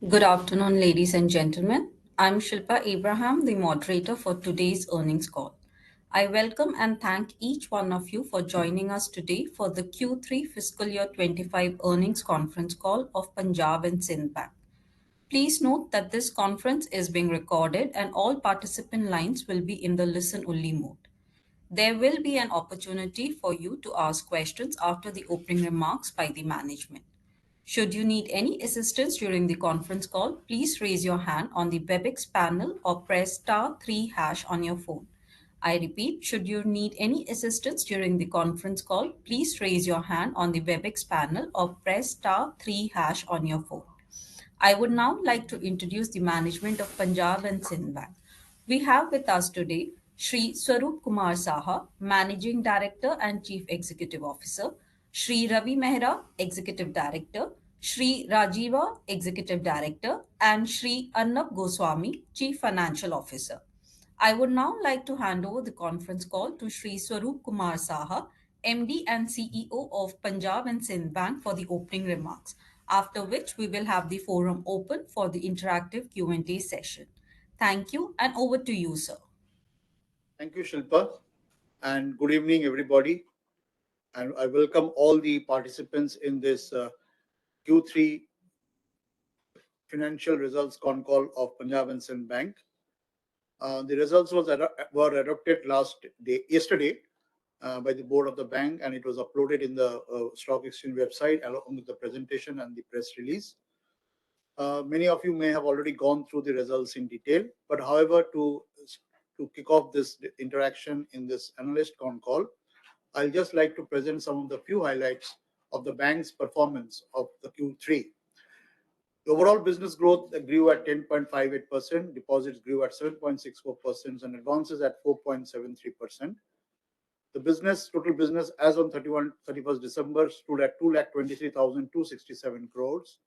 Good afternoon, ladies and gentlemen. I'm Shilpa Abraham, the moderator for today's earnings call. I welcome and thank each one of you for joining us today for the Q3 fiscal year 25 earnings conference call of Punjab and Sindh Bank. Please note that this conference is being recorded and all participant lines will be in the listen only mode. There will be an opportunity for you to ask questions after the opening remarks by the management. Should you need any assistance during the conference call, please raise your hand on the WebEx panel or press star 3 hash on your phone. I repeat, should you need any assistance during the conference call, please raise your hand on the WebEx panel or press star 3 hash on your phone. I would now like to introduce the management of Punjab and Sindh Bank. We have with us today Shri Swaroop Kumar Saha, Managing Director and Chief Executive Officer, Shri Ravi Mehra, Executive Director, Shri Rajiva, Executive Director, and Shri Arnab Goswami, Chief Financial Officer. I would now like to hand over the conference call to Shri Swaroop Kumar Saha, MD and CEO of Punjab and Sindh Bank for the opening remarks, after which we will have the forum open for the interactive Q&A session. Thank you, and over to you, sir. Thank you, Shilpa, and good evening, everybody. And I welcome all the participants in this Q3 financial results Concall of Punjab and Sindh Bank. The results were adopted yesterday by the board of the bank, and it was uploaded in the stock exchange website along with the presentation and the press release. Many of you may have already gone through the results in detail, but however, to kick off this interaction in this analyst con call, I'll just like to present some of the few highlights of the bank's performance of the Q3. The overall business growth grew at 10.58%, deposits grew at 7.64%, and advances at 4.73%. The total business as on 31st December stood at 2,23,267 crores.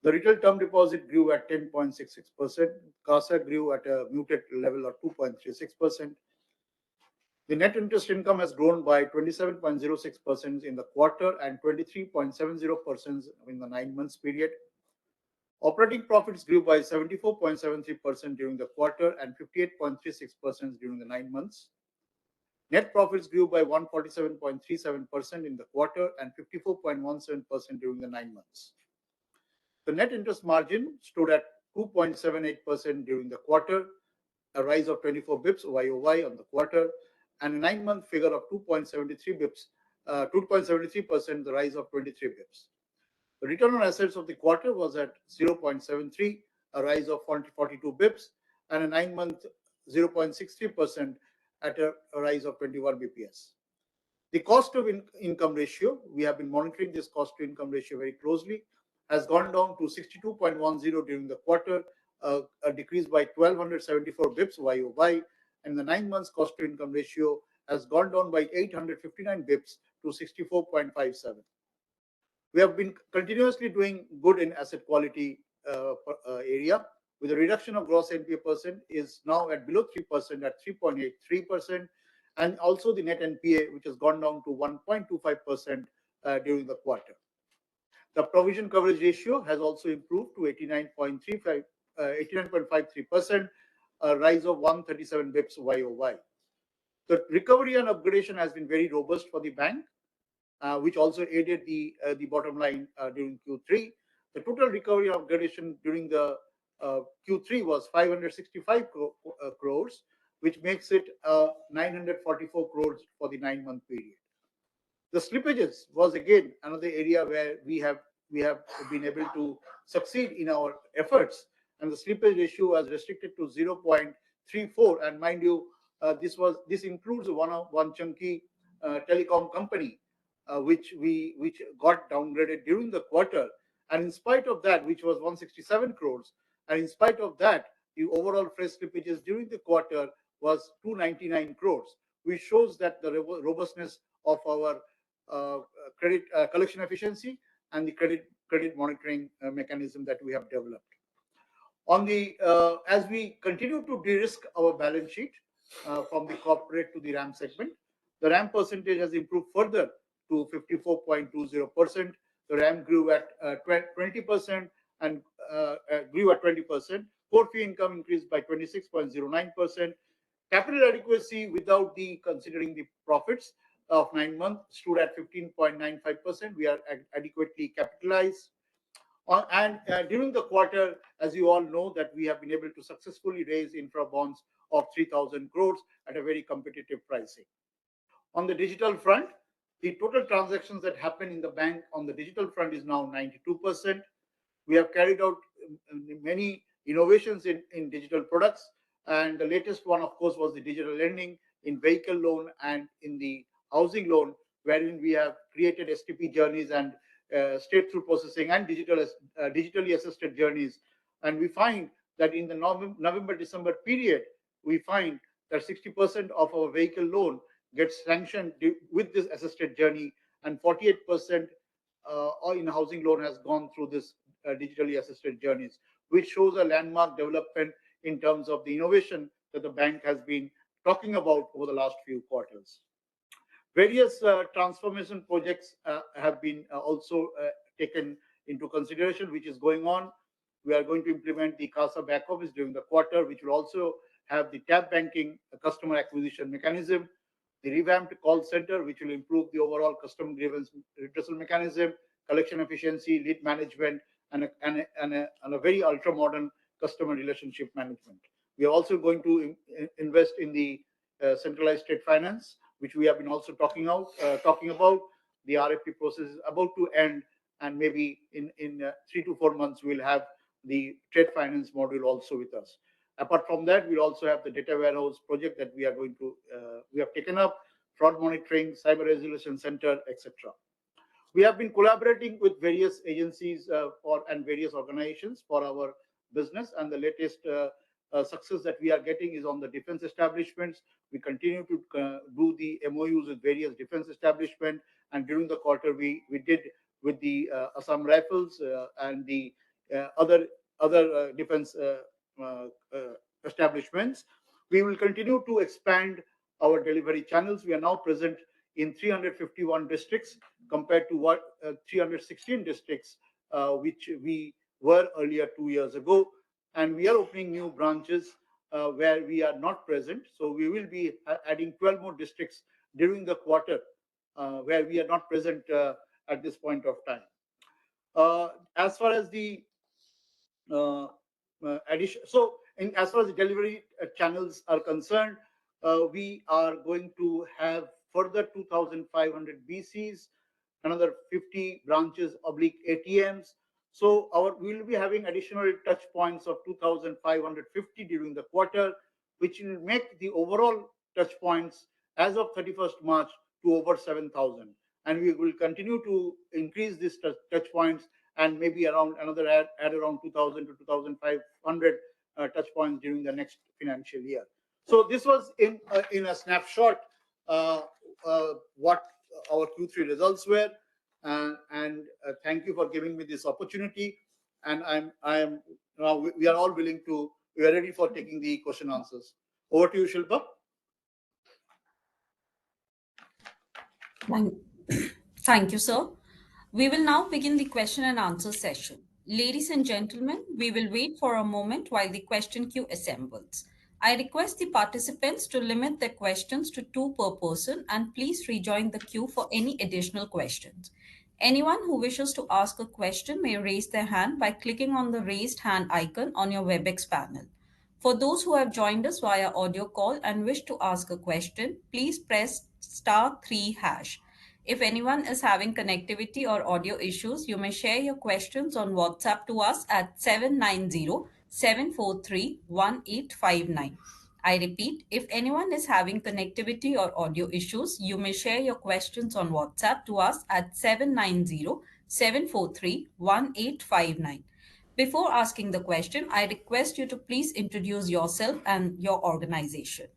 The retail term deposit grew at 10.66%. CASA grew at a muted level of 2.36%. The net interest income has grown by 27.06% in the quarter and 23.70% in the 9 months period. Operating profits grew by 74.73% during the quarter and 58.36% during the 9 months. Net profits grew by 147.37% in the quarter and 54.17% during the 9 months. The net interest margin stood at 2.78% during the quarter, a rise of 24 bips YOY on the quarter, and a 9-month figure of 2.73%, the rise of 23 bips. The return on assets of the quarter was at 0.73, a rise of 42 bips, and a 9-month 0.63% at a rise of 21 bps. The cost of income ratio, we have been monitoring this cost to income ratio very closely, has gone down to 62.10 during the quarter, a decrease by 1,274 bips YOY, and the 9 months cost to income ratio has gone down by 859 bips to 64.57. We have been continuously doing good in asset quality area, with a reduction of gross NPA percent is now at below 3% at 3.83%, and also the net NPA, which has gone down to 1.25% during the quarter. The provision coverage ratio has also improved to 89.53%, a rise of 137 bips YOY. The recovery and upgradation has been very robust for the bank, which also aided the bottom line during Q3. The total recovery and upgradation during the Q3 was 565 crores, which makes it 944 crores for the 9-month period. The slippages was again another area where we have been able to succeed in our efforts, and the slippage ratio was restricted to 0.34. And mind you, this includes one chunky telecom company which got downgraded during the quarter, and in spite of that, which was 167 crores, and in spite of that, the overall fresh slippages during the quarter was 299 crores, which shows that the robustness of our credit collection efficiency and the credit monitoring mechanism that we have developed. As we continue to de-risk our balance sheet from the corporate to the RAM segment, the RAM percentage has improved further to 54.20%. The RAM grew at 20%, and grew at 20%. Core fee income increased by 26.09%. Capital adequacy without the considering the profits of 9 months stood at 15.95%. We are adequately capitalized. And during the quarter, as you all know, that we have been able to successfully raise infra bonds of 3,000 crores at a very competitive pricing. On the digital front, the total transactions that happen in the bank on the digital front is now 92%. We have carried out many innovations in digital products. And the latest one, of course, was the digital lending in vehicle loan and in the housing loan, wherein we have created STP journeys and straight-through processing and digitally assisted journeys. And we find that in the November-December period, we find that 60% of our vehicle loan gets sanctioned with this assisted journey, and 48% in housing loan has gone through this digitally assisted journeys, which shows a landmark development in terms of the innovation that the bank has been talking about over the last few quarters. Various transformation projects have been also taken into consideration, which is going on. We are going to implement the CASA back office during the quarter, which will also have the tap banking customer acquisition mechanism, the revamped call center, which will improve the overall customer grievance redressal mechanism, collection efficiency, lead management, and a very ultra modern customer relationship management. We are also going to invest in the centralized trade finance, which we have been also talking about. The RFP process is about to end, and maybe in 3 to 4 months we'll have the trade finance module also with us. Apart from that, we'll also have the data warehouse project that we have taken up, fraud monitoring, cyber resolution center, etc. We have been collaborating with various agencies and various organizations for our business, and the latest success that we are getting is on the defense establishments. We continue to do the MOUs with various defense establishments, and during the quarter we did with the Assam Rifles and the other defense establishments. We will continue to expand our delivery channels. We are now present in 351 districts compared to 316 districts which we were earlier 2 years ago. And we are opening new branches where we are not present. So we will be adding 12 more districts during the quarter where we are not present at this point of time. As far as the addition, as far as the delivery channels are concerned, we are going to have further 2,500 BCs, another 50 branches oblique ATMs. So we will be having additional touch points of 2,550 during the quarter, which will make the overall touch points as of 31st March to over 7,000. And we will continue to increase these touch points, and maybe around another add around 2,000 to 2,500 touch points during the next financial year. So this was in a snapshot what our Q3 results were, and thank you for giving me this opportunity. And I am now we are all we are ready for taking the question answers. Over to you, Shilpa. Thank you, sir. We will now begin the question and answer session. Ladies and gentlemen, we will wait for a moment while the question queue assembles. I request the participants to limit their questions to two per person, and please rejoin the queue for any additional questions. Anyone who wishes to ask a question may raise their hand by clicking on the raised hand icon on your WebEx panel. For those who have joined us via audio call and wish to ask a question, please press *3#. If anyone is having connectivity or audio issues, you may share your questions on WhatsApp to us at 790-743-1859. I repeat, if anyone is having connectivity or audio issues, you may share your questions on WhatsApp to us at 790-743-1859. Before asking the question, I request you to please introduce yourself and your organization.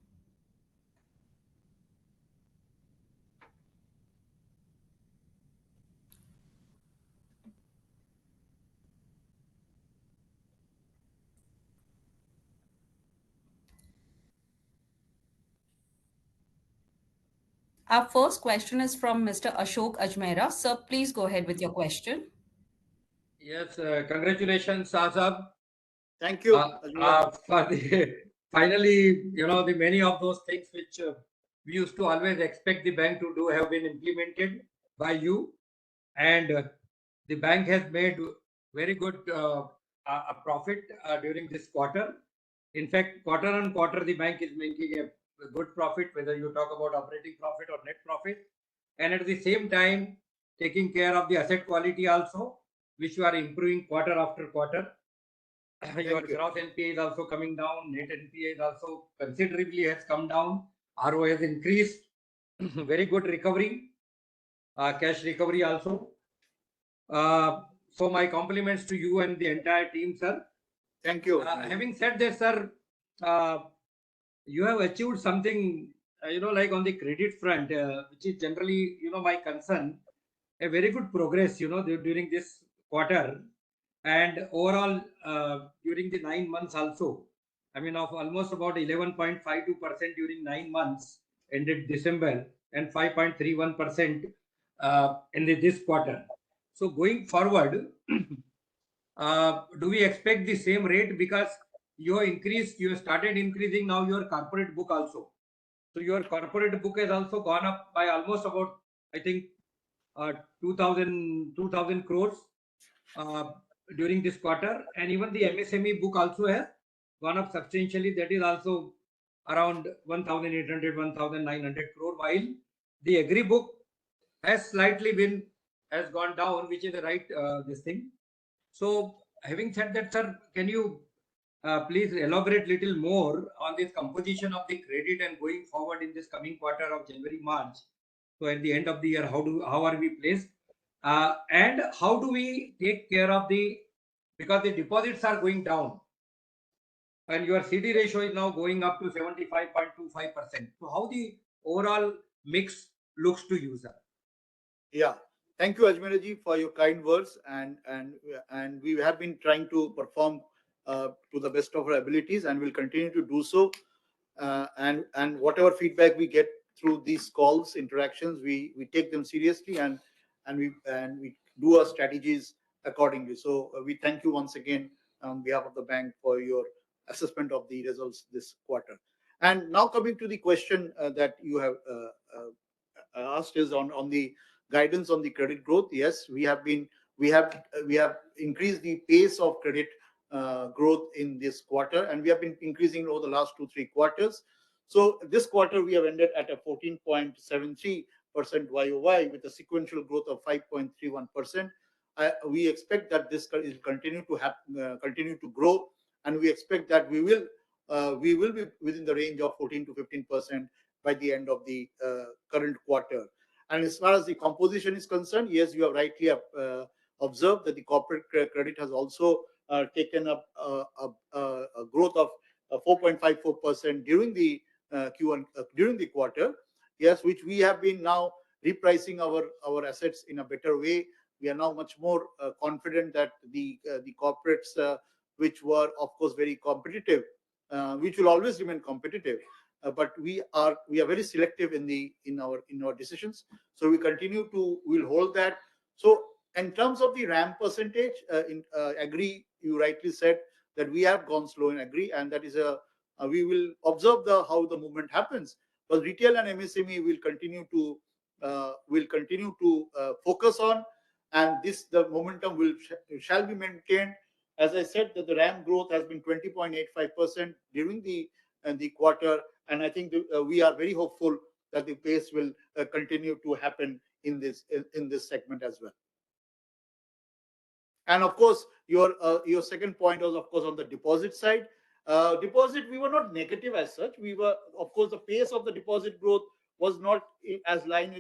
Our first question is from Mr. Ashok Ajmera. Sir, please go ahead with your question. Yes, congratulations, Azab, Thank you, Ajmera ji. for the finally, the many of those things which we used to always expect the bank to do have been implemented by you, and the bank has made very good a profit during this quarter. In fact, quarter on quarter, the bank is making a good profit, whether you talk about operating profit or net profit, and at the same time taking care of the asset quality also, which you are improving quarter after quarter. Your Thank you. gross NPA is also coming down. Net NPA is also considerably has come down. RO has increased. Very good recovery. Cash recovery also. So my compliments to you and the entire team, sir. Thank you, Ajmera ji. Having said that, sir, uh, you have achieved something, like on the credit front, which is generally, my concern. A very good progress, during this quarter, and overall during the 9 months also. I mean, of almost about 11.52% during 9 months ended December, and 5.31% in this quarter. So going forward, do we expect the same rate, because you started increasing now your corporate book also. So your corporate book has also gone up by almost about, I think, 2,000 crores uh, during this quarter, and even the MSME book also has gone up substantially. That is also around 1,800, 1,900 crore, while the agri book has slightly been has gone down, which is the right this thing. So, having said that, sir, can you please elaborate little more on this composition of the credit and going forward in this coming quarter of January, March? So, at the end of the year, how are we placed, and how do we take care of because the deposits are going down and your CD ratio is now going up to 75.25%. So, how the overall mix looks to you, sir? Yeah. Thank you, Ajmera ji, for your kind words, and we have been trying to perform to the best of our abilities, and will continue to do so. And whatever feedback we get through these calls, interactions, we take them seriously, and we do our strategies accordingly. So we thank you once again on behalf of the bank for your assessment of the results this quarter. And now coming to the question that you have asked is on the guidance on the credit growth. Yes, we have increased the pace of credit growth in this quarter, and we have been increasing over the last 2-3 quarters. So this quarter we have ended at a 14.73% YOY with a sequential growth of 5.31%. We expect that this will continue to grow, and we expect that we will be within the range of 14 to 15% by the end of the current quarter. And as far as the composition is concerned, yes, you have rightly observed that the corporate credit has also taken up a growth of 4.54% during the Q1 during the quarter. Yes, which we have been now repricing our assets in a better way. We are now much more confident that the corporates, which were of course very competitive, which will always remain competitive, but we are very selective in our decisions. So we'll hold that. So in terms of the RAM percentage, in agri, you rightly said that we have gone slow in agri, and that is we will observe how the movement happens. But retail and MSME will continue to focus on, and the momentum shall be maintained. As I said, that the RAM growth has been 20.85% during the quarter, and I think we are very hopeful that the pace will continue to happen in this segment as well. And of course, your second point was, of course, on the deposit side. Deposit, we were not negative as such. We were, of course, the pace of the deposit growth was not as line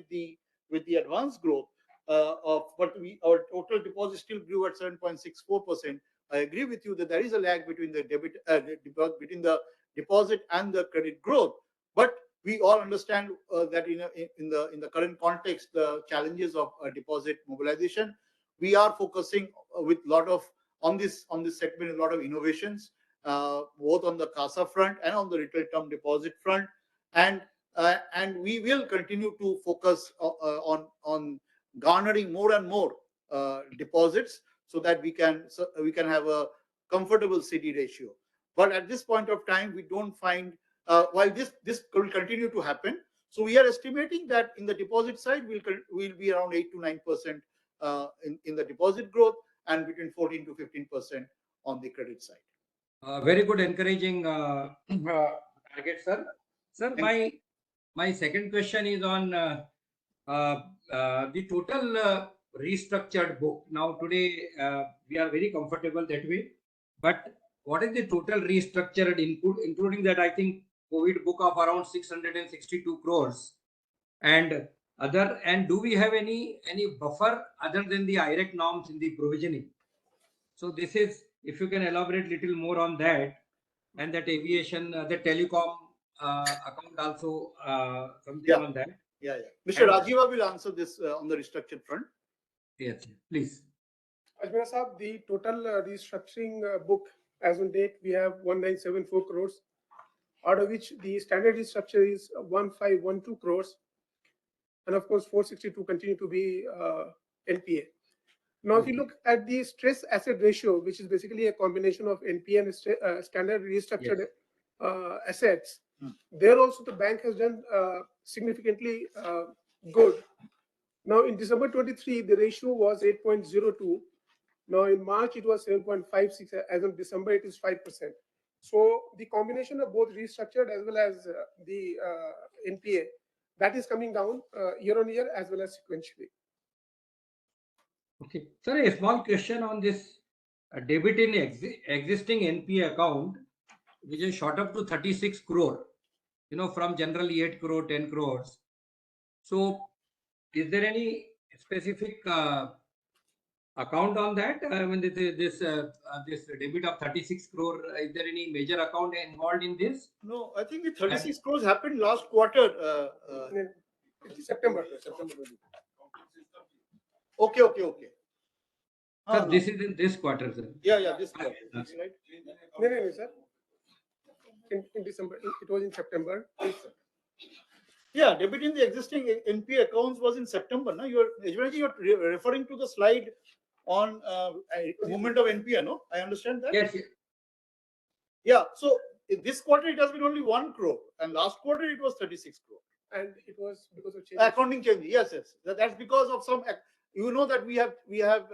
with the advance growth. But our total deposit still grew at 7.64%. I agree with you that there is a lag between between the deposit and the credit growth. But we all understand that in the current context, the challenges of deposit mobilization. We are focusing with lot of on this segment, a lot of innovations, both on the CASA front and on the retail term deposit front, and we will continue to focus on garnering more and more deposits, so that we can have a comfortable CD ratio. But at this point of time, we don't find, while this will continue to happen. So we are estimating that in the deposit side, we'll be around 8 to 9% in the deposit growth, and between 14 to 15% on the credit side. Very good, encouraging target, sir. Sir, my second question is on the total restructured book. Now today we are very comfortable that way, but what is the total restructured including that I think COVID book of around 662 crores and other, and do we have any buffer other than the IRAC norms in the provisioning? So this is, if you can elaborate little more on that, and that aviation, the telecom account also, something on that. Yeah. Mr. Rajiva will answer this on the restructured front. Yes, please. Ajmera Saab, the total restructuring book as on date, we have 1974 crores, out of which the standard restructure is 1512 crores, and of course 462 continue to be NPA. Now, if you look at the stress asset ratio, which is basically a combination of NPA and standard restructured assets, there also the bank has done significantly good. Now, in December 23, the ratio was 8.02. Now, in March, it was 7.56. As of December, it is 5%. So, the combination of both restructured as well as the NPA, that is coming down year on year as well as sequentially. Okay. Sir, a small question on this debit in existing NPA account, which is shot up to 36 crore, from generally 8 crore, 10 crores. So, is there any specific account on that? I mean, this debit of 36 crore, is there any major account involved in this? No, I think the 36 crores happened last quarter. September. Okay. Sir, this is in this quarter, sir. Yeah, this quarter. Right? No, sir. In December, it was in September. Yeah, debit in the existing NPA accounts was in September. No, you're referring to the slide on movement of NPA. No, I understand that. Yes. Yeah. So in this quarter it has been only 1 crore, and last quarter it was 36 crore. And it was because of change. Accounting change. Yes. That's because of some. That we have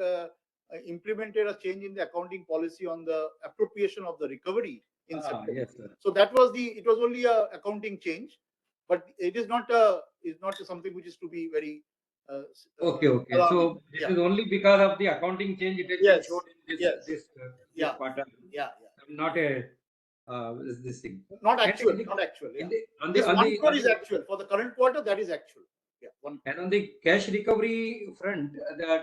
implemented a change in the accounting policy on the appropriation of the recovery in September. Yes, sir. So that was it was only a accounting change, but it is not something which is to be very. Okay. So this is only because of the accounting change it has been shown in this quarter. Yeah. Not this thing. Not actual. Yeah. This 1 crore is actual for the current quarter. That is actual. Yeah. And on the cash recovery front,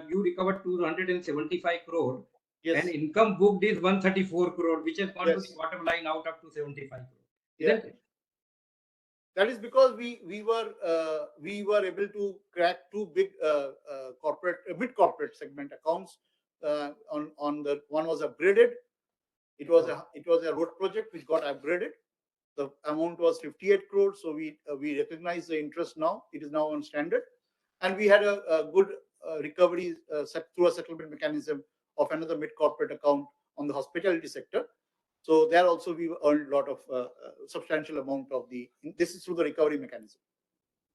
you recovered 275 crore. Yes. And income booked is 134 crore, which has gone to the bottom line out up to 75 crore. Isn't it? That is because we were able to crack two big mid corporate segment accounts. On the one was upgraded. It was a road project which got upgraded. The amount was 58 crores, so we recognize the interest now. It is now on standard, and we had a good recovery through a settlement mechanism of another mid corporate account on the hospitality sector. So there also we earned a lot of substantial amount of this is through the recovery mechanism.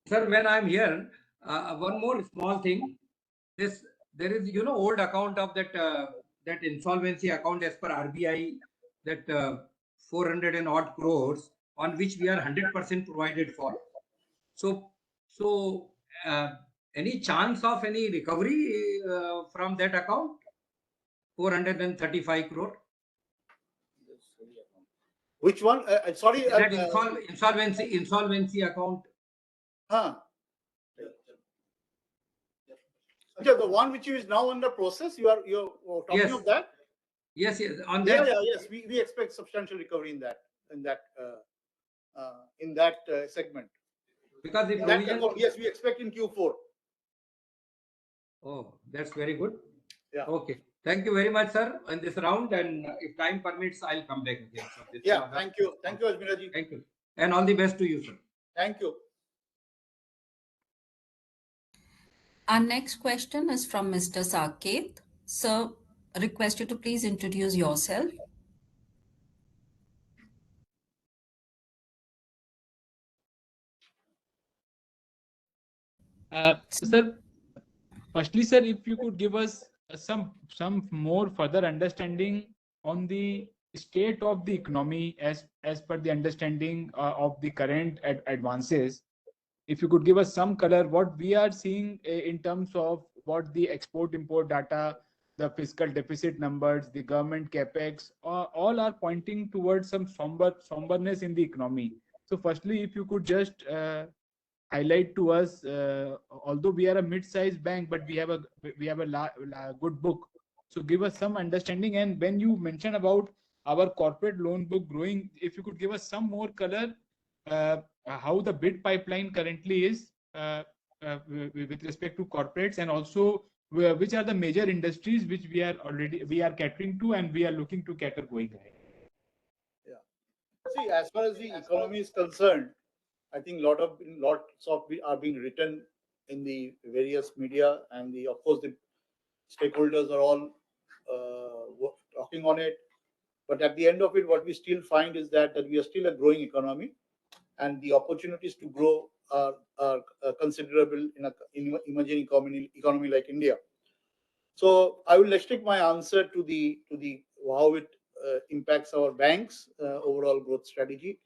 Sir, when I'm here, one more small thing. There is old account of that insolvency account as per RBI, that 400 and odd crores on which we are 100% provided for. So any chance of any recovery from that account? 435 crore. Which one? Sorry. That insolvency account. Okay, the one which is now under process. You're talking of that? Yes. On that. Yes. We expect substantial recovery in that segment. Because the provision. Yes, we expect in Q4. Oh, that's very good. Yeah. Okay. Thank you very much, sir, in this round. And if time permits, I'll come back again. Thank you. Thank you, Ajmera ji. Thank you. And all the best to you, sir. Thank you. Our next question is from Mr. Saket. Sir, I request you to please introduce yourself. Sir, firstly, sir, if you could give us some more further understanding on the state of the economy as per the understanding of the current advances. If you could give us some color, what we are seeing in terms of what the export import data, the fiscal deficit numbers, the government capex, all are pointing towards some somberness in the economy. So, firstly, if you could just highlight to us, although we are a mid-sized bank, but we have a good book. So give us some understanding. And when you mention about our corporate loan book growing, if you could give us some more color, how the bid pipeline currently is with respect to corporates, and also which are the major industries which we are catering to and we are looking to cater going ahead. Yeah. See, as far as the economy is concerned, I think lots of are being written in the various media, and of course the stakeholders are all talking on it. But at the end of it, what we still find is that we are still a growing economy, and the opportunities to grow are considerable in emerging economy like India. So I will restrict my answer to the how it impacts our banks' overall growth strategy.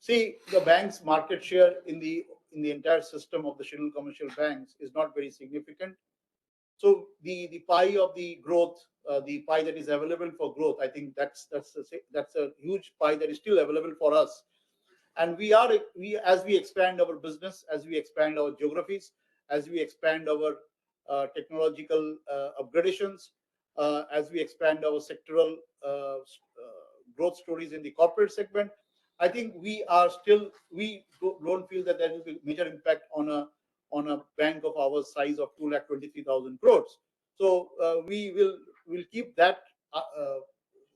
See, the bank's market share in the entire system of the scheduled commercial banks is not very significant. So the pie of the growth, the pie that is available for growth, I think that's a huge pie that is still available for us. And as we expand our business, as we expand our geographies, as we expand our technological upgradations, as we expand our sectoral growth stories in the corporate segment, I think we don't feel that there will be major impact on a bank of our size of 2,23,000 crores. So we'll keep that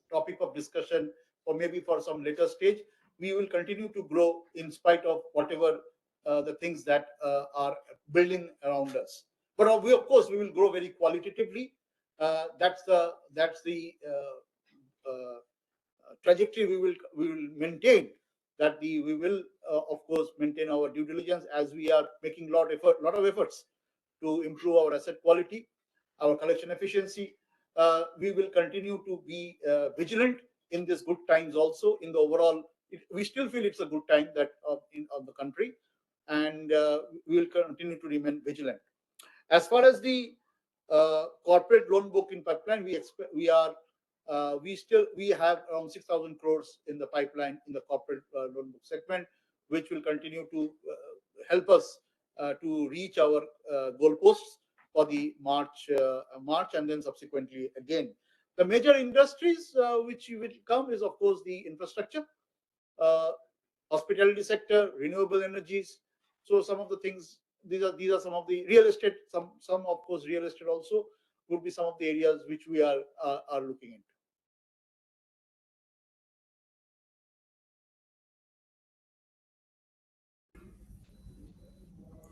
topic of discussion or maybe for some later stage. We will continue to grow in spite of whatever the things that are building around us. But of course we will grow very qualitatively. That's the trajectory we will maintain. We will of course maintain our due diligence as we are making lot of efforts to improve our asset quality, our collection efficiency. We will continue to be vigilant in these good times also. In the overall, we still feel it's a good time that in the country, and we will continue to remain vigilant. As far as the corporate loan book in pipeline, we have around 6,000 crores in the pipeline in the corporate loan book segment, which will continue to help us to reach our goalposts for the March, and then subsequently again. The major industries which will come is of course the infrastructure, uh, hospitality sector, renewable energies. So some of the things, these are some of the real estate. Some of course real estate also would be some of the areas which we are looking into.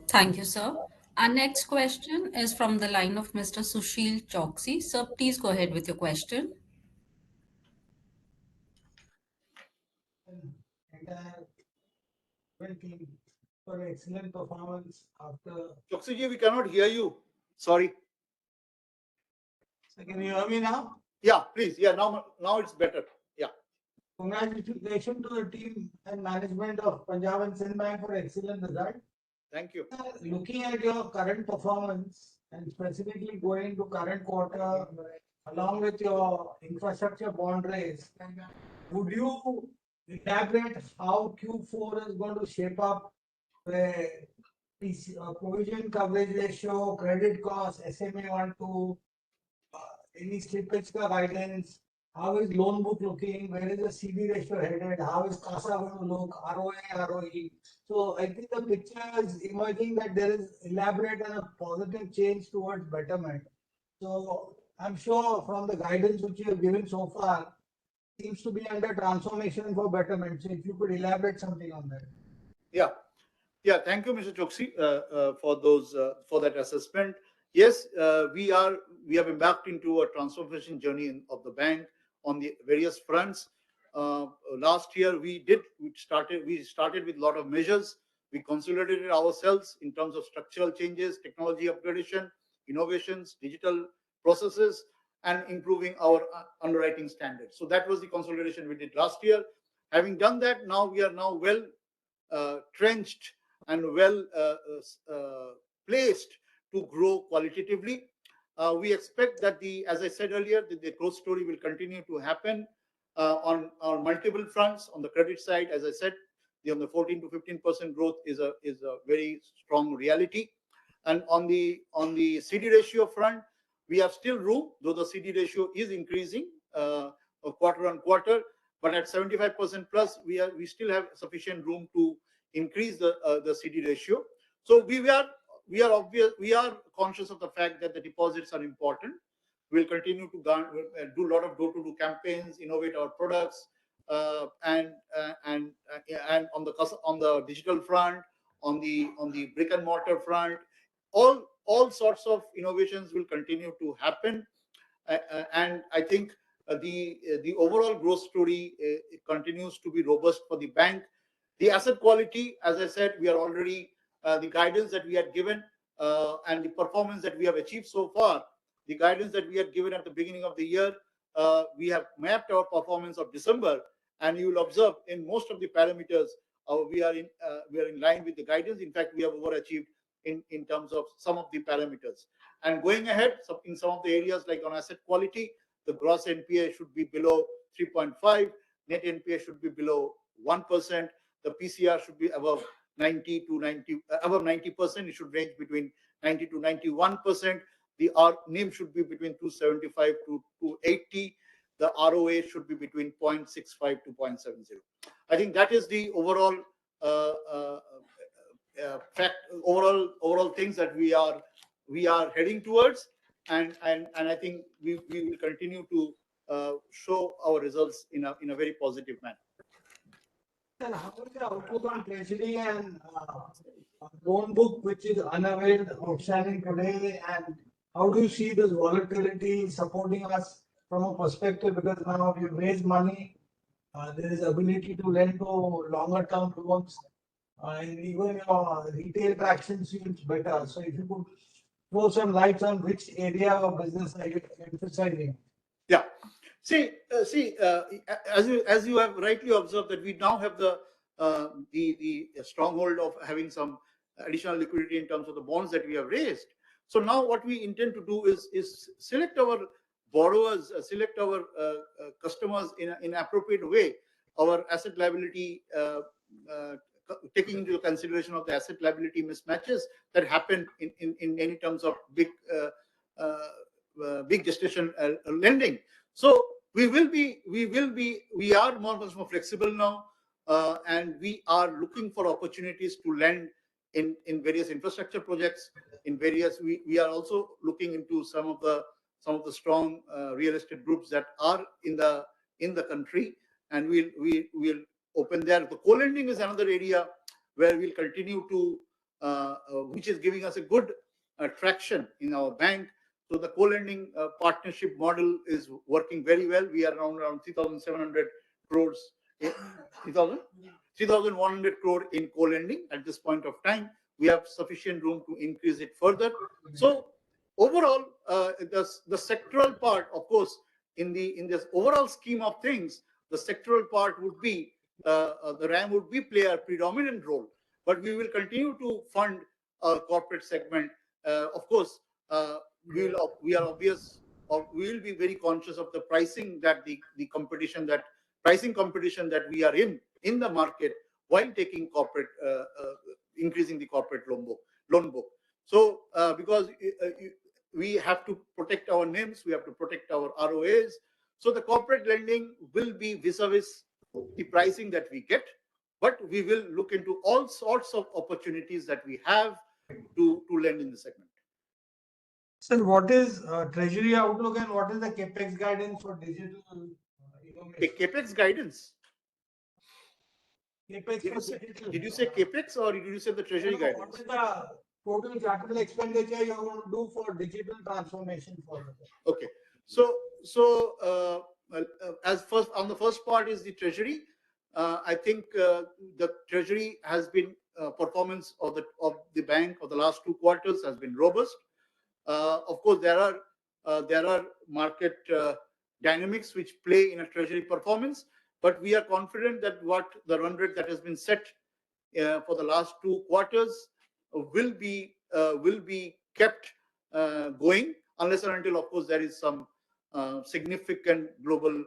Thank you, sir. Our next question is from the line of Mr. Sushil Choksy. Sir, please go ahead with your question. Entire team for excellent performance after. Choksiji, we cannot hear you. Sorry. So can you hear me now? Yeah, please. Yeah, now it's better. Yeah. Congratulations to the team and management of Punjab and Sindh Bank for excellent result. Thank you. Looking at your current performance and specifically going to current quarter, along with your infrastructure bond raise, would you elaborate how Q4 is going to shape up, where provision coverage ratio, credit cost, SMA 1, 2, any slippage ka guidance, how is loan book looking, where is the CD ratio headed, how is CASA going to look, ROA, ROE. So I think the picture is emerging that there is elaborate and a positive change towards betterment. So I'm sure from the guidance which you have given so far, seems to be under transformation for betterment. So if you could elaborate something on that. Yeah. Thank you, Mr. Choksy, for that assessment. Yes, we have embarked into a transformation journey of the bank on the various fronts. Last year we started with a lot of measures. We consolidated ourselves in terms of structural changes, technology upgradation, innovations, digital processes, and improving our underwriting standards. So that was the consolidation we did last year. Having done that, now we are well trenched and well placed to grow qualitatively. We expect that as I said earlier, the growth story will continue to happen on multiple fronts. On the credit side, as I said, on the 14 to 15% growth is a very strong reality. And on the CD ratio front, we have still room, though the CD ratio is increasing quarter on quarter. But at 75% plus, we still have sufficient room to increase the CD ratio. So we are conscious of the fact that the deposits are important. We'll continue to do a lot of door-to-door campaigns, innovate our products, and on the digital front, on the brick and mortar front, all sorts of innovations will continue to happen. And I think the overall growth story continues to be robust for the bank. The asset quality, as I said, we are already the guidance that we had given and the performance that we have achieved so far. The guidance that we had given at the beginning of the year, we have mapped our performance of December, and you will observe in most of the parameters we are in line with the guidance. In fact, we have overachieved in terms of some of the parameters. And going ahead, in some of the areas like on asset quality, the gross NPA should be below 3.5, net NPA should be below 1%, the PCR should be above 90%. It should range between 90 to 91%. The NIM should be between 275 to 280. The ROA should be between 0.65 to 0.70. I think that is the overall overall things that we are heading towards, and I think we will continue to show our results in a very positive manner. And how is the outlook on treasury and loan book, which is unavailed, outstanding today, and how do you see this volatility supporting us from a perspective? Because now you raise money, there is ability to lend to longer term loans, and even your retail traction seems better. So if you could throw some light on which area of business are you emphasizing? Yeah. See, as you have rightly observed, that we now have the stronghold of having some additional liquidity in terms of the bonds that we have raised. So now what we intend to do is select our borrowers, select our customers in appropriate way. Our asset liability, taking into consideration of the asset liability mismatches that happen in any terms of big gestation lending. So we are much more flexible now, and we are looking for opportunities to lend in various infrastructure projects. We are also looking into some of the strong real estate groups that are in the country, and we'll open there. The co-lending is another area where we'll continue to, which is giving us a good traction in our bank. So the co-lending partnership model is working very well. We are around 3,700 crores, 3,100 crore in co-lending at this point of time. We have sufficient room to increase it further. So overall, the sectoral part, of course, in this overall scheme of things, the sectoral part would be the RAM would play a predominant role, but we will continue to fund our corporate segment. Of course, we will be very conscious of the pricing that the pricing competition that we are in the market while taking corporate, increasing the corporate loan book. So because we have to protect our NIMs, we have to protect our ROAs. So the corporate lending will be vis-a-vis the pricing that we get, but we will look into all sorts of opportunities that we have to lend in the segment. Sir, what is treasury outlook and what is the capex guidance for digital innovation? Capex guidance? Capex for digital. Did you say capex or did you say the treasury guidance? What is the total capital expenditure you're going to do for digital transformation for it? Okay. So as first on the first part is the treasury. I think the treasury has been performance of the bank of the last 2 quarters has been robust. Of course, there are market dynamics which play in a treasury performance, but we are confident that what the run rate that has been set for the last 2 quarters will be kept going unless and until, of course, there is some significant global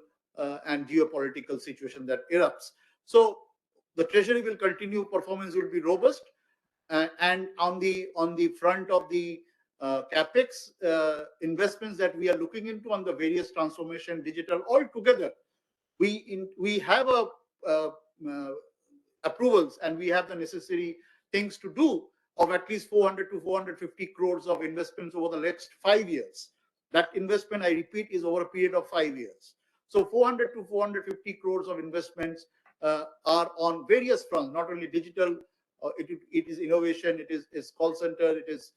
and geopolitical situation that erupts. So the treasury will continue, performance will be robust, and on the front of the capex investments that we are looking into on the various transformation digital altogether, we have uh, approvals and we have the necessary things to do of at least 400 to 450 crores of investments over the next 5 years. That investment, I repeat, is over a period of 5 years. So 400 to 450 crores of investments are on various fronts, not only digital, it is innovation, it is call center, it is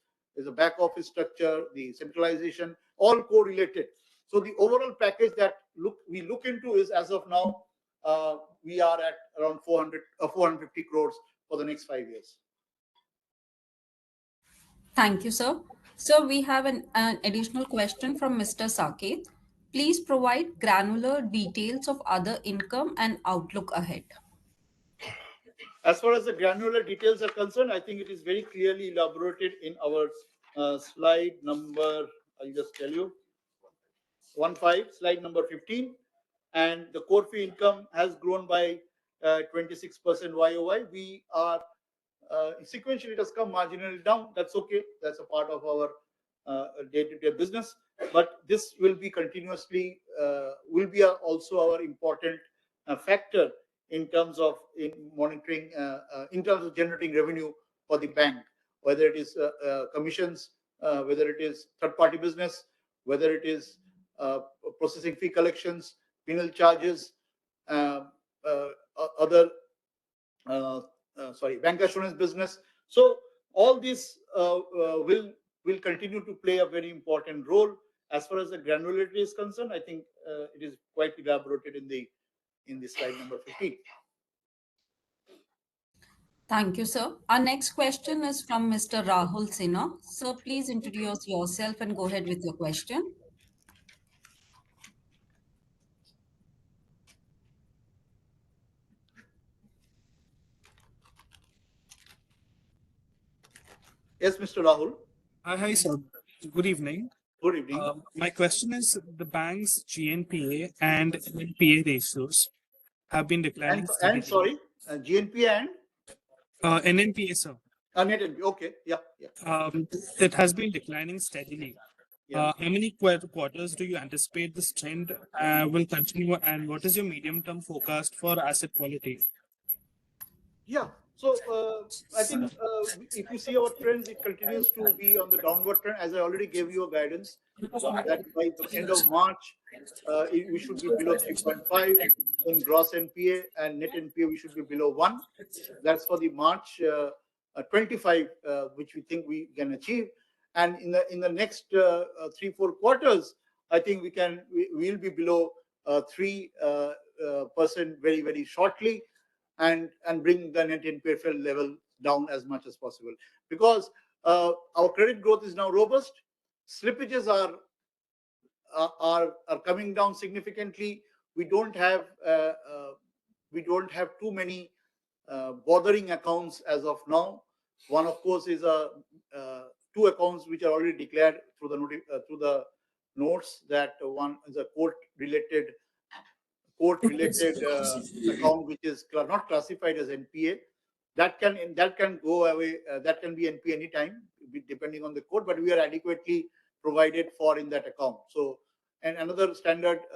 a back office structure, the centralization, all correlated. So the overall package that we look into is, as of now, we are at around 450 crores for the next 5 years. Thank you, sir. So we have an additional question from Mr. Saket. Please provide granular details of other income and outlook ahead. As far as the granular details are concerned, I think it is very clearly elaborated in our slide number, I'll just tell you, 15, slide number 15. And the core fee income has grown by 26% YOY. We are sequentially, it has come marginally down. That's okay. That's a part of our day-to-day business. But this will be continuously, also our important factor in terms of monitoring, in terms of generating revenue for the bank, whether it is commissions, whether it is third-party business, whether it is processing fee collections, penal charges, other bank assurance business. So all this will continue to play a very important role. As far as the granularity is concerned, I think it is quite elaborated in the slide number 15. Thank you, sir. Our next question is from Mr. Rahul Sinha. Sir, please introduce yourself and go ahead with your question. Yes, Mr. Rahul. Hi, sir. Good evening. Good evening. My question is the bank's GNPA and NPA ratios have been declining And sorry, GNP and NNPA, sir. net NP. Okay, yeah. It has been declining steadily. Yeah. How many quarters do you anticipate this trend will continue, and what is your medium-term forecast for asset quality? Yeah. So I think if you see our trends, it continues to be on the downward trend. As I already gave you a guidance that by the end of March, we should be below 3.5 in gross NPA, and net NPA we should be below 1. That's for the March 25, which we think we can achieve. And in the next 3-4 quarters, I think we'll be below 3% very, very shortly, and bring the net NPA level down as much as possible, because our credit growth is now robust. Slippages are coming down significantly. We don't have too many bothering accounts as of now. One, of course, is 2 accounts which are already declared through the notes. That one is a court-related account which is not classified as NPA. That can go away. That can be NPA anytime, depending on the court. But we are adequately provided for in that account. So, and another standard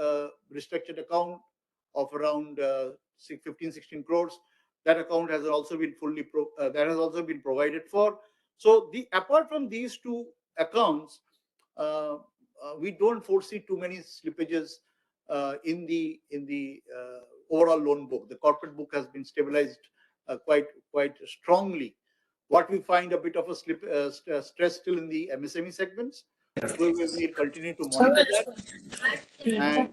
restructured account of around 15-16 crores. That account has also been provided for. So apart from these 2 accounts, we don't foresee too many slippages in the overall loan book. The corporate book has been stabilized quite strongly, What we find a bit of a stress still in the MSME segments. We will continue to monitor that.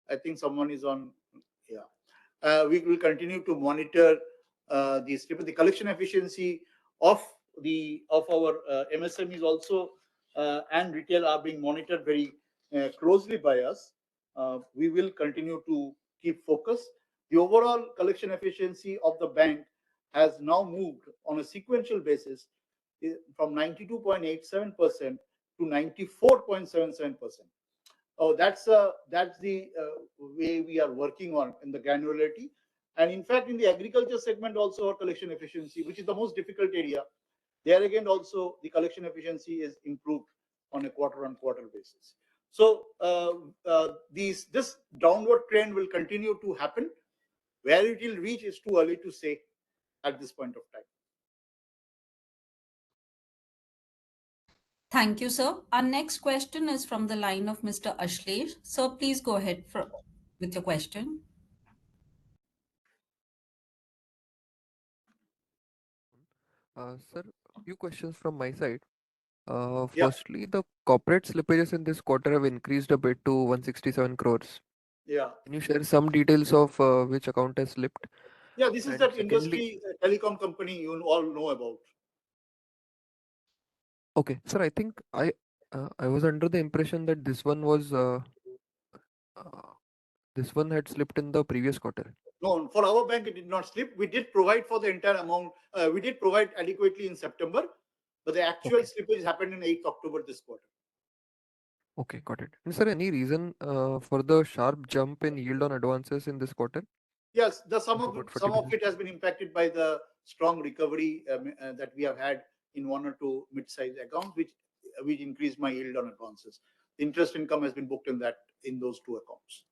I think someone is on. Yeah, we will continue to monitor the collection efficiency of our MSMEs also, and retail are being monitored very closely by us. We will continue to keep focus. The overall collection efficiency of the bank has now moved on a sequential basis from 92.87% to 94.77%. Oh, that's the way we are working on in the granularity. And in fact, in the agriculture segment also, our collection efficiency, which is the most difficult area, there again also the collection efficiency is improved on a quarter-on-quarter basis. So this downward trend will continue to happen. Where it will reach is too early to say at this point of time. Thank you, sir. Our next question is from the line of Mr. Ashlesh. Sir, please go ahead with your question. Sir, a few questions from my side. Yeah. Firstly, the corporate slippages in this quarter have increased a bit to 167 crores. Yeah. Can you share some details of which account has slipped? Yeah, this is And that secondly- industry telecom company you all know about. Okay, sir, I think I was under the impression that this one had slipped in the previous quarter. No, for our bank, it did not slip. We did provide for the entire amount. We did provide adequately in September, but the actual slippage happened in 8th October this quarter. Okay, got it. And sir, any reason for the sharp jump in yield on advances in this quarter? Yes, some of About it has been impacted by the strong recovery that we have had in one or two mid-sized accounts, which increased my yield on advances. Interest income has been booked in those two accounts.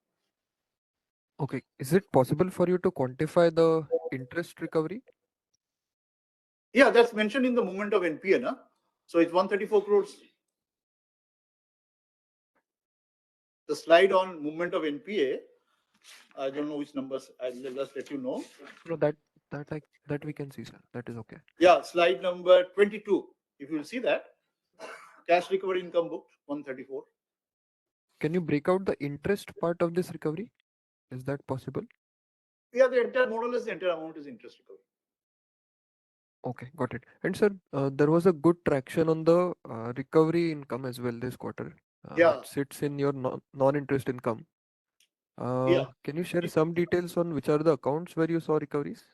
Okay, is it possible for you to quantify the interest recovery? Yeah, that's mentioned in the movement of NPA, na? So it's 134 crores. The slide on movement of NPA, I don't know which numbers. I'll just let you know. No, that we can see, sir. That is okay. Yeah, slide number 22. If you'll see that, cash recovery income booked 134. Can you break out the interest part of this recovery? Is that possible? Yeah, more or less the entire amount is interest recovery. Okay, got it. And sir, there was a good traction on the recovery income as well this quarter. Yeah. It sits in your non-interest income. Yeah. Can you share some details on which are the accounts where you saw recoveries?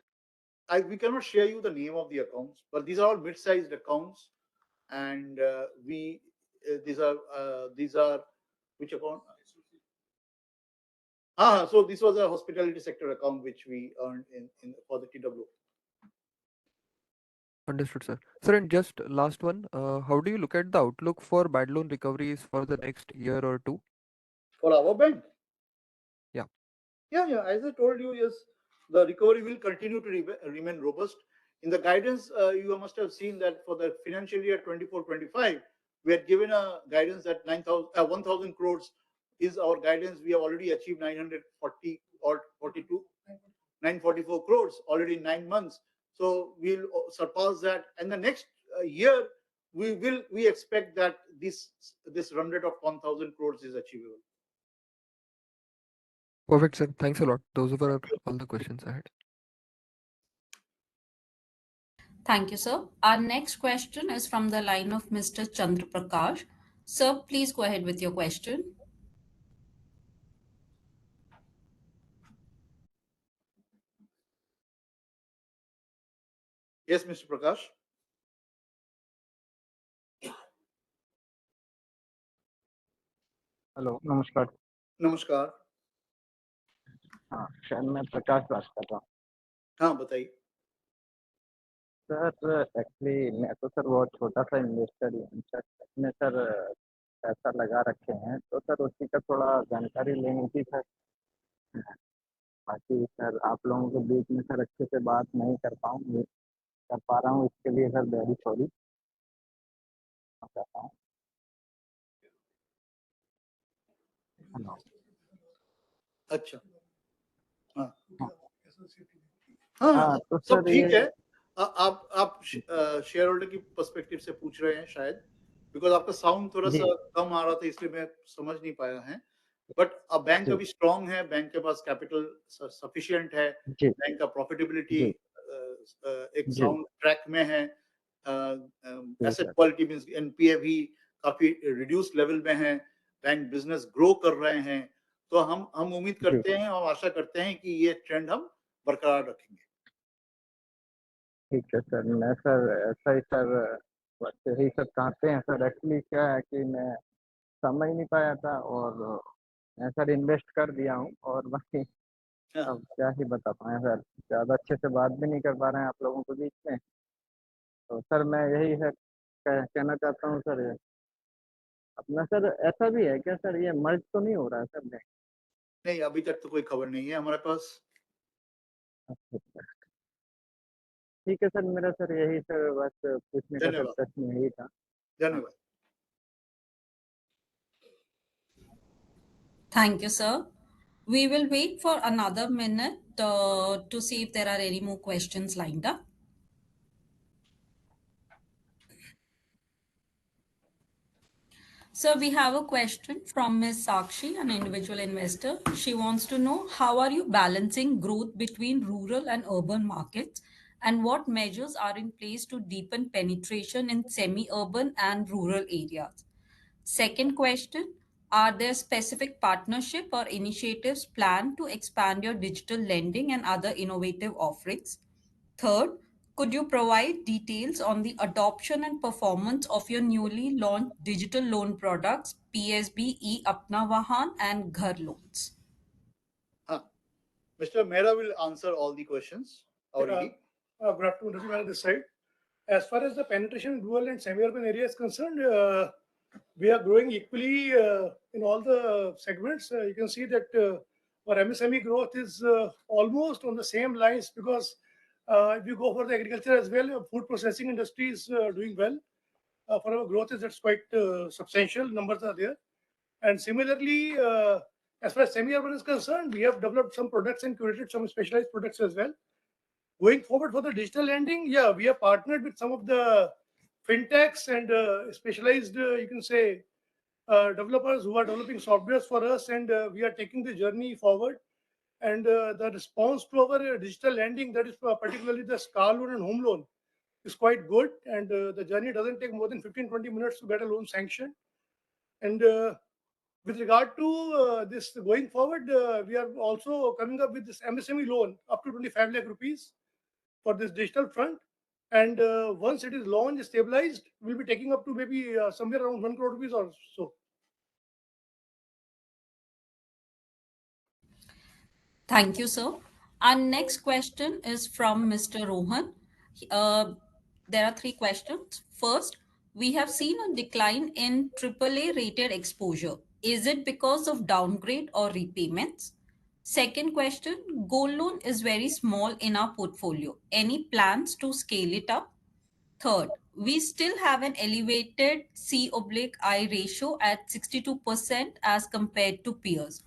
We cannot share you the name of the accounts, but these are all mid-sized accounts, and these are which account? So this was a hospitality sector account which we earned in for the TW. Understood, sir. Sir, and just last one, how do you look at the outlook for bad loan recoveries for the next year or two? For our bank? Yeah. Yeah. As I told you, yes, the recovery will continue to remain robust. In the guidance, you must have seen that for the financial year 24-25, we had given a guidance that 1,000 crores is our guidance. We have already achieved 940 or 42, 944 crores already in 9 months. So we'll surpass that. And the next year, we expect that this run rate of 1,000 crores is achievable. Perfect, sir. Thanks a lot. Those were all the questions I had. Thank you, sir. Our next question is from the line of Mr. Chandra Prakash. Sir, please go ahead with your question. Yes, Mr. Prakash. Hello नमस्कार नमस्कार. हाँ sir मैं प्रकाश बात कर रहा हूँ हाँ बताइए. सर एक्चुअली मैं तो सर बहुत छोटा सा इन्वेस्टर ही हूँ सर इसमें सर पैसा लगा रखे हैं तो सर उसी का थोड़ा जानकारी लेनी थी सर बाकी सर आप लोगों के बीच में सर अच्छे से बात नहीं कर पा रहा हूँ इसके लिए सर वेरी सॉरी करता हूँ. अच्छा. हाँ. हाँ हाँ तो सब सर ठीक ये है। आप शेयर होल्डर की पर्सपेक्टिव से पूछ रहे हैं शायद, बिकॉज आपका साउंड थोड़ा जी सा कम आ रहा था इसलिए मैं समझ नहीं पाया है। बट अब बैंक जी अभी स्ट्रांग है, बैंक के पास कैपिटल सफिशिएंट है, जी बैंक का प्रॉफिटेबिलिटी जी एक जी साउंड ट्रैक में है, जी asset sir quality means NPA भी काफी रिड्यूस लेवल में है, बैंक बिजनेस ग्रो कर रहे हैं। तो हम उम्मीद जी करते हैं और आशा करते हैं कि ये ट्रेंड हम बरकरार रखेंगे। ठीक है सर। मैं सर ऐसा ही सर बस यही सब चाहते हैं सर। एक्चुअली क्या है कि मैं समझ नहीं पाया था और मैं सर इन्वेस्ट कर दिया हूँ और बाकी हाँ। अब क्या ही बता पाए सर। ज़्यादा अच्छे से बात भी नहीं कर पा रहे हैं आप लोगों के बीच में। तो सर मैं यही है कहना चाहता हूँ सर। अपना सर ऐसा भी है क्या सर, ये मर्ज तो नहीं हो रहा है सर बैंक? नहीं अभी तक तो कोई खबर नहीं है हमारे पास। अच्छा, ठीक है सर। मेरा सर यही सर बस पूछने का सर धन्यवाद। प्रश्न यही था। हाँ धन्यवाद। Thank you, sir. We will wait for another minute to see if there are any more questions lined up. So we have a question from Ms. Sakshi, an individual investor. She wants to know how are you balancing growth between rural and urban markets, and what measures are in place to deepen penetration in semi-urban and rural areas. Second question, are there specific partnership or initiatives planned to expand your digital lending and other innovative offerings? Third, could you provide details on the adoption and performance of your newly launched digital loan products, PSB E Apna Vahan and Ghar loans? हाँ, Mr. Mehra will answer all the questions. Good afternoon, everyone on this side. As far as the penetration in rural and semi-urban areas is concerned, we are growing equally in all the segments. You can see that our MSME growth is almost on the same lines, because if you go for the agriculture as well, food processing industry is doing well. For our growth is that's quite substantial. Numbers are there. And similarly, as far as semi-urban is concerned, we have developed some products and curated some specialized products as well. Going forward for the digital lending, yeah, we have partnered with some of the fintechs and specialized, you can say, developers who are developing softwares for us, and we are taking the journey forward. And the response to our digital lending, that is particularly the car loan and home loan, is quite good. And the journey doesn't take more than 15-20 minutes to get a loan sanction. And with regard to this going forward, we are also coming up with this MSME loan up to 25 lakh rupees for this digital front. And once it is launched, stabilized, we'll be taking up to maybe somewhere around 1 crore rupees or so. Thank you, sir. Our next question is from Mr. Rohan. Uh, there are three questions. First, we have seen a decline in AAA rated exposure. Is it because of downgrade or repayments? Second question, gold loan is very small in our portfolio. Any plans to scale it up? Third, we still have an elevated C/I ratio at 62% as compared to peers.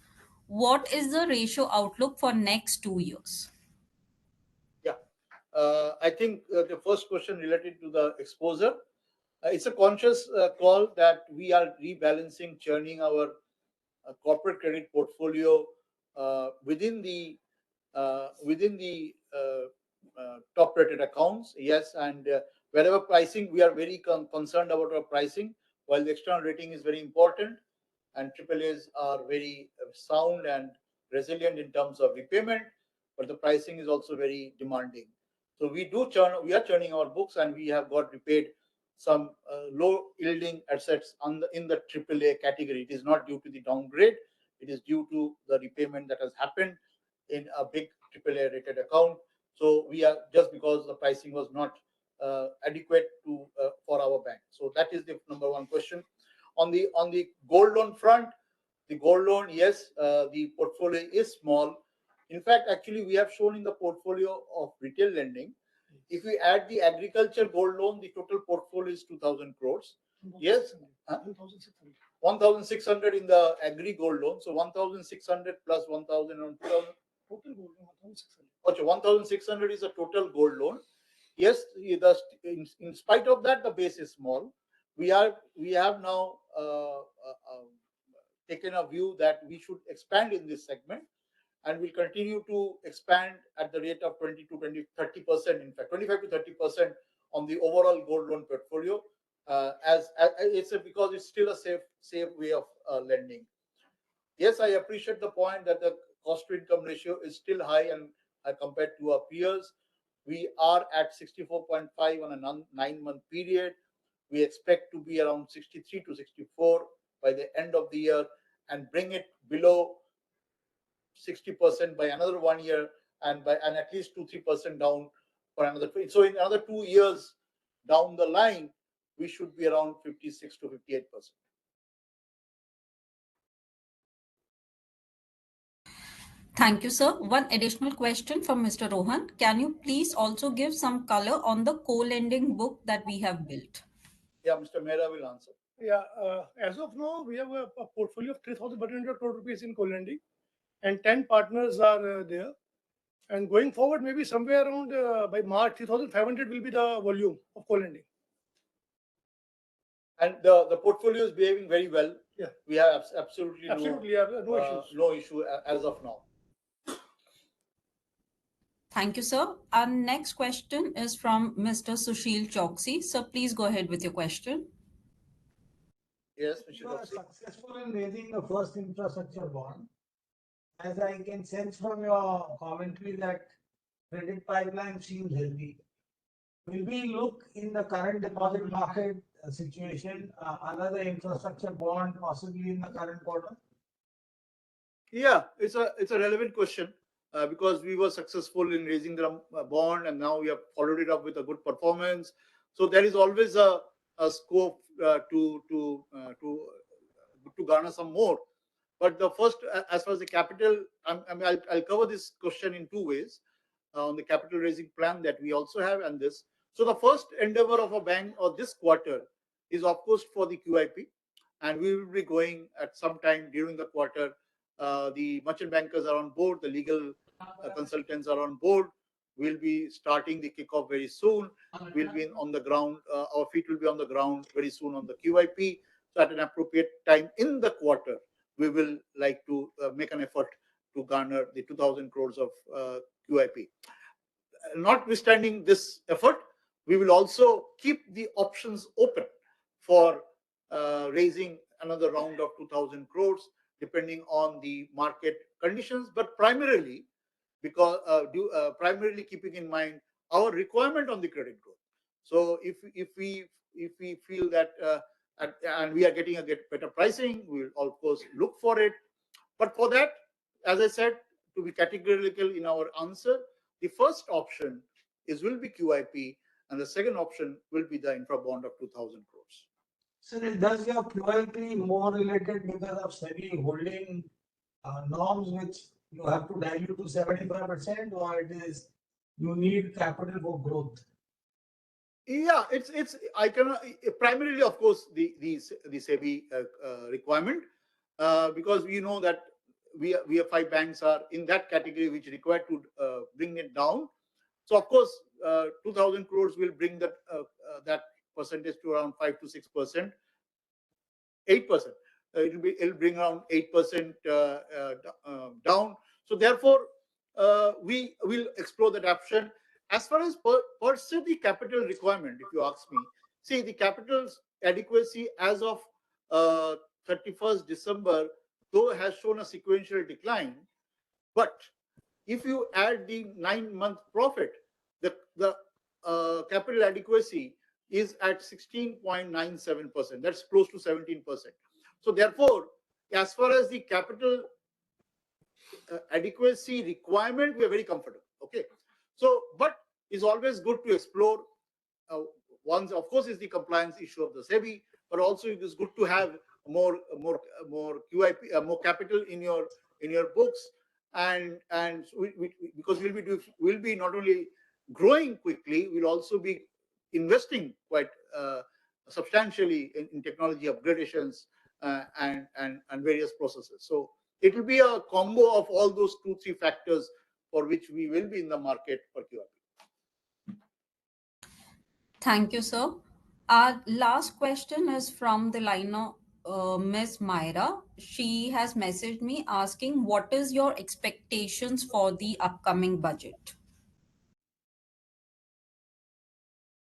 What is the ratio outlook for next 2 years? Yeah, I think the first question related to the exposure, it's a conscious call that we are rebalancing, churning our corporate credit portfolio within the top rated accounts. Yes, and wherever pricing, we are very concerned about our pricing. While the external rating is very important, and AAAs are very sound and resilient in terms of repayment, but the pricing is also very demanding. So we are churning our books, and we have got repaid some low yielding assets in the AAA category. It is not due to the downgrade; it is due to the repayment that has happened in a big AAA rated account. So we are, just because the pricing was not adequate to for our bank. So that is the number one question. On the gold loan front, the gold loan, yes, the portfolio is small. In fact, actually, we have shown in the portfolio of retail lending, if we add the agriculture gold loan, the total portfolio is 2,000 crores. Yes, 1,600 in the agri gold loan. So 1,600 plus 1,000 and 2,000. Total gold loan 1,600. Okay, 1,600 is a total gold loan. Yes, in spite of that, the base is small. We have now taken a view that we should expand in this segment, and we'll continue to expand at the rate of 20 to 30%, in fact, 25 to 30% on the overall gold loan portfolio, because it's still a safe way of lending. Yes, I appreciate the point that the cost to income ratio is still high and compared to our peers. We are at 64.5 on a 9-month period. We expect to be around 63 to 64 by the end of the year and bring it below 60% by another 1 year, and at least 2-3% down for another. So in another 2 years down the line, we should be around 56 to 58%. Thank you, sir. One additional question from Mr. Rohan. Can you please also give some color on the co-lending book that we have built? Yeah, Mr. Mehra will answer. Yeah, as of now, we have a portfolio of 3,100 crore rupees in co-lending, and 10 partners are there. And going forward, maybe somewhere around by March, 3,500 will be the volume of co-lending. And the portfolio is behaving very well. Yeah, we have absolutely no issues. No issue as of now. Thank you, sir. Our next question is from Mr. Sushil Choksi. Sir, please go ahead with your question. Yes, You are successful in raising the first infrastructure bond. As I can sense from your commentary that credit pipeline seems healthy. Will we look in the current deposit market situation, another infrastructure bond possibly in the current quarter? Yeah, it's a relevant question because we were successful in raising the bond, and now we have followed it up with a good performance. So there is always a scope to garner some more. But the first, as far as the capital, I'll cover this question in 2 ways on the capital raising plan that we also have and this. So the first endeavor of a bank or this quarter is, of course, for the QIP, and we will be going at some time during the quarter. The merchant bankers are on board, the legal consultants are on board. We'll be starting the kickoff very soon. We'll be on the ground. Our feet will be on the ground very soon on the QIP. So at an appropriate time in the quarter, we will like to make an effort to garner the 2,000 crores of QIP. Notwithstanding this effort, we will also keep the options open for raising another round of 2,000 crores, depending on the market conditions, but primarily primarily keeping in mind our requirement on the credit growth. So if we feel that and we are getting a better pricing, we will of course look for it. But for that, as I said, to be categorical in our answer, the first option will be QIP, and the second option will be the infra bond of 2,000 crores. So does your QIP more related because of SEBI holding norms which you have to dilute to 75%, or it is you need capital for growth? Yeah, it's I cannot primarily, of course, the SEBI requirement because we know that we have 5 banks are in that category which require to bring it down. So of course, 2,000 crores will bring that percentage to around 5 to 6%, 8%. It'll bring around 8% down. So therefore, we will explore that option. As far as per se the capital requirement, if you ask me, see the capital adequacy as of 31st December, though has shown a sequential decline, but if you add the 9-month profit, the capital adequacy is at 16.97%. That's close to 17%. So therefore, as far as the capital adequacy requirement, we are very comfortable. Okay. So, but it's always good to explore. One, of course, is the compliance issue of the SEBI, but also it is good to have more QIP, more capital in your books, and because we'll be not only growing quickly, we'll also be investing quite substantially in technology upgradations and various processes. So it will be a combo of all those 2-3 factors for which we will be in the market for QIP. Thank you, sir. Our last question is from the line of Ms. Myra. She has messaged me asking, what is your expectations for the upcoming budget?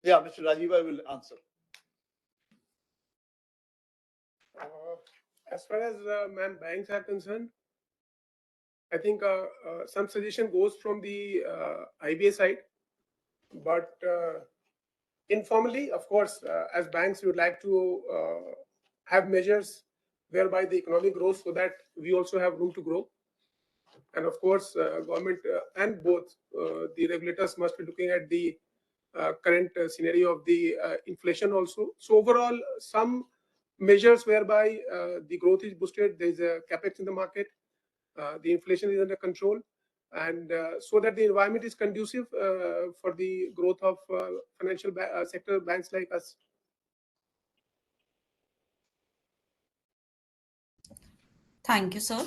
Yeah, Mr. Rajiva will answer. As far as ma'am banks are concerned, I think some suggestion goes from the IBA side, but informally, of course, as banks, we would like to have measures whereby the economy grows so that we also have room to grow. And of course, government and both the regulators must be looking at the current scenario of the inflation also. So overall, some measures whereby the growth is boosted, there is a capex in the market, the inflation is under control, and so that the environment is conducive for the growth of financial sector banks like us. Thank you, sir.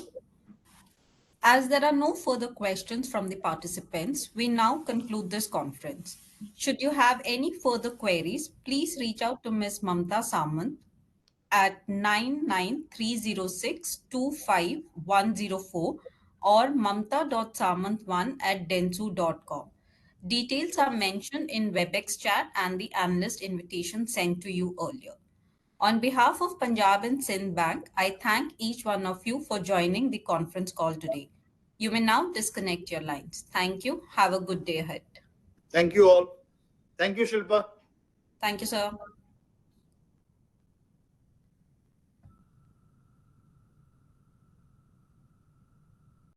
As there are no further questions from the participants, we now conclude this conference. Should you have any further queries, please reach out to Ms. Mamta Samant at 99306-25104 or mamta.samant1@densu.com. Details are mentioned in WebEx chat and the analyst invitation sent to you earlier. On behalf of Punjab and Sindh Bank, I thank each one of you for joining the conference call today. You may now disconnect your lines. Thank you. Have a good day ahead. Thank you all. Thank you, Shilpa. Thank you, sir.